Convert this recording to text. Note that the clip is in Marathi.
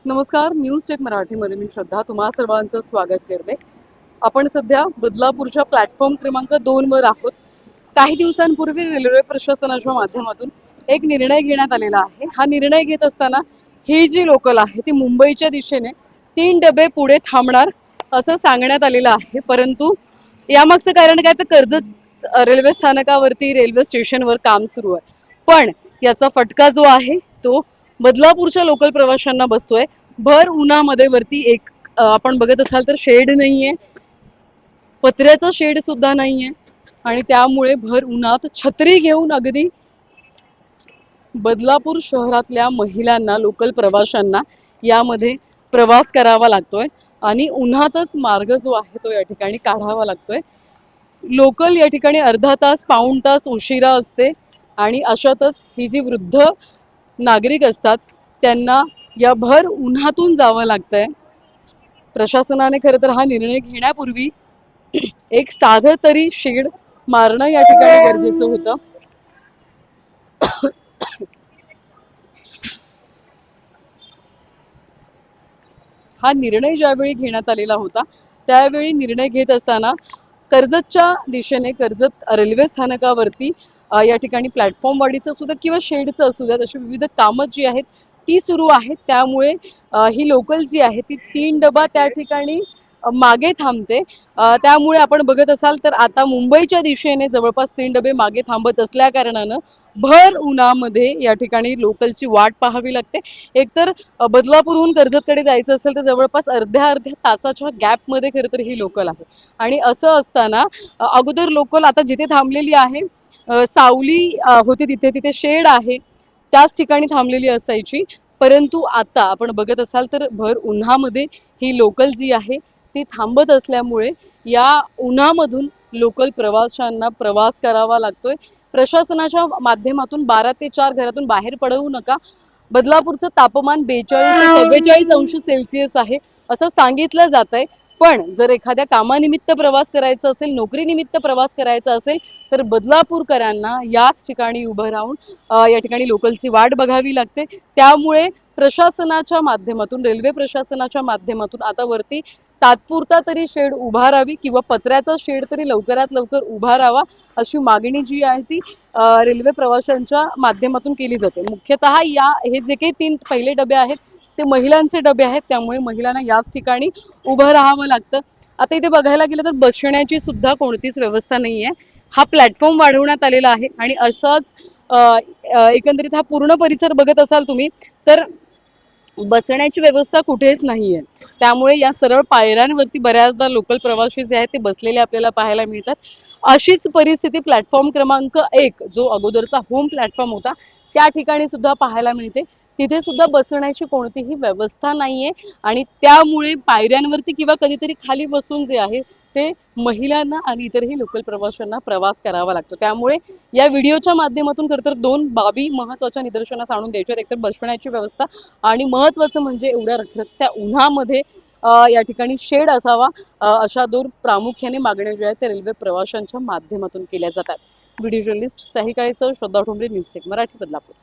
नमस्कार. न्यूज टेक मराठीमध्ये मी श्रद्धा तुम्हा सर्वांचं स्वागत करते. आपण सध्या बदलापूरच्या प्लॅटफॉर्म क्रमांक 2 वर आहोत. काही दिवसांपूर्वी रेल्वे प्रशासनाच्या माध्यमातून एक निर्णय घेण्यात आलेला आहे. हा निर्णय घेत असताना ही जी लोकल आहे ती मुंबईच्या दिशेने 3 डबे पुढे थांबणार असं सांगण्यात आलेलं आहे. परंतु यामागचं कारण काय, तर कर्जत रेल्वे स्थानकावरती रेल्वे स्टेशनवर काम सुरू आहे. पण याचा फटका जो आहे तो बदलापूरच्या लोकल प्रवाशांना बसतोय. भर उन्हामध्ये वरती एक आपण बघत असाल तर शेड नाहीये, पत्र्याचा शेड सुद्धा नाहीये आणि त्यामुळे भर उन्हात छत्री घेऊन अगदी बदलापूर शहरातल्या महिलांना, लोकल प्रवाशांना यामध्ये प्रवास करावा लागतोय आणि उन्हातच मार्ग जो आहे तो या ठिकाणी काढावा लागतोय. लोकल या ठिकाणी अर्धा तास पाऊण तास उशिरा असते आणि अशातच ही जी वृद्ध नागरिक असतात त्यांना या भर उन्हातून जावं लागतंय. प्रशासनाने खरं तर हा निर्णय घेण्यापूर्वी एक साधं तरी शेड मारणं या ठिकाणी गरजेचं होतं. हा निर्णय ज्यावेळी घेण्यात आलेला होता त्यावेळी निर्णय घेत असताना कर्जतच्या दिशेने कर्जत रेल्वे स्थानकावरती या ठिकाणी प्लॅटफॉर्म वाढीचं सुद्धा किंवा शेडचं असू द्यात अशी विविध कामं जी आहेत ती सुरू आहेत. त्यामुळे ही लोकल जी आहे ती 3 डबा त्या ठिकाणी मागे थांबते. त्यामुळे आपण बघत असाल तर आता मुंबईच्या दिशेने जवळपास 3 डबे मागे थांबत असल्या कारणानं भर उन्हामध्ये या ठिकाणी लोकलची वाट पाहावी लागते. एकतर बदलापूरहून कर्जतकडे जायचं असेल तर जवळपास अर्ध्या तासाच्या गॅपमध्ये खरं तर ही लोकल आहे. आणि असं असताना अगोदर लोकल आता जिथे थांबलेली आहे सावली होती, तिथे तिथे शेड आहे त्याच ठिकाणी थांबलेली असायची. परंतु आता आपण बघत असाल तर भर उन्हामध्ये ही लोकल जी आहे ती थांबत असल्यामुळे या उन्हामधून लोकल प्रवाशांना प्रवास करावा लागतोय. प्रशासनाच्या माध्यमातून 12 ते 4 घरातून बाहेर पडू नका, बदलापूरचं तापमान 42 ते 44 अंश सेल्सिअस आहे असं सांगितलं जात आहे. पण जर एखाद्या कामानिमित्त प्रवास करायचा असेल, नोकरीनिमित्त प्रवास करायचा असेल तर बदलापूरकरांना याच ठिकाणी उभं राहून या ठिकाणी लोकलची वाट बघावी लागते. त्यामुळे प्रशासनाच्या माध्यमातून, रेल्वे प्रशासनाच्या माध्यमातून आता वरती तात्पुरता तरी शेड उभारावी किंवा पत्र्याचा शेड तरी लवकरात लवकर उभारावा अशी मागणी जी आहे ती रेल्वे प्रवाशांच्या माध्यमातून केली जाते. मुख्यतः हे जे काही 3 पहिले डबे आहेत ते महिलांचे डबे आहेत, त्यामुळे महिलांना याच ठिकाणी उभं राहावं लागतं. आता इथे बघायला गेलं तर बसण्याची सुद्धा कोणतीच व्यवस्था नाहीये. हा प्लॅटफॉर्म वाढवण्यात आलेला आहे आणि असाच एकंदरीत हा पूर्ण परिसर बघत असाल तुम्ही तर बसण्याची व्यवस्था कुठेच नाहीये. त्यामुळे या सरळ पायऱ्यांवरती बऱ्याचदा लोकल प्रवासी जे आहेत ते बसलेले आपल्याला पाहायला मिळतात. अशीच परिस्थिती प्लॅटफॉर्म क्रमांक 1 जो अगोदरचा होम प्लॅटफॉर्म होता त्या ठिकाणी सुद्धा पाहायला मिळते. तिथे सुद्धा बसण्याची कोणतीही व्यवस्था नाहीये आणि त्यामुळे पायऱ्यांवरती किंवा कधीतरी खाली बसून जे आहे ते महिलांना आणि इतरही लोकल प्रवाशांना प्रवास करावा लागतो. त्यामुळे या व्हिडिओच्या माध्यमातून खरं तर 2 बाबी महत्त्वाच्या निदर्शनास आणून द्यायच्या आहेत. एकतर बसण्याची व्यवस्था आणि महत्त्वाचं म्हणजे एवढ्या रखरखत्या उन्हामध्ये या ठिकाणी शेड असावा अशा 2 प्रामुख्याने मागण्या ज्या आहेत त्या रेल्वे प्रवाशांच्या माध्यमातून केल्या जातात. व्हिडिओ जर्नलिस्ट साही काळेसह श्रद्धा ठोंबरे, न्यूज टेक मराठी, बदलापूर.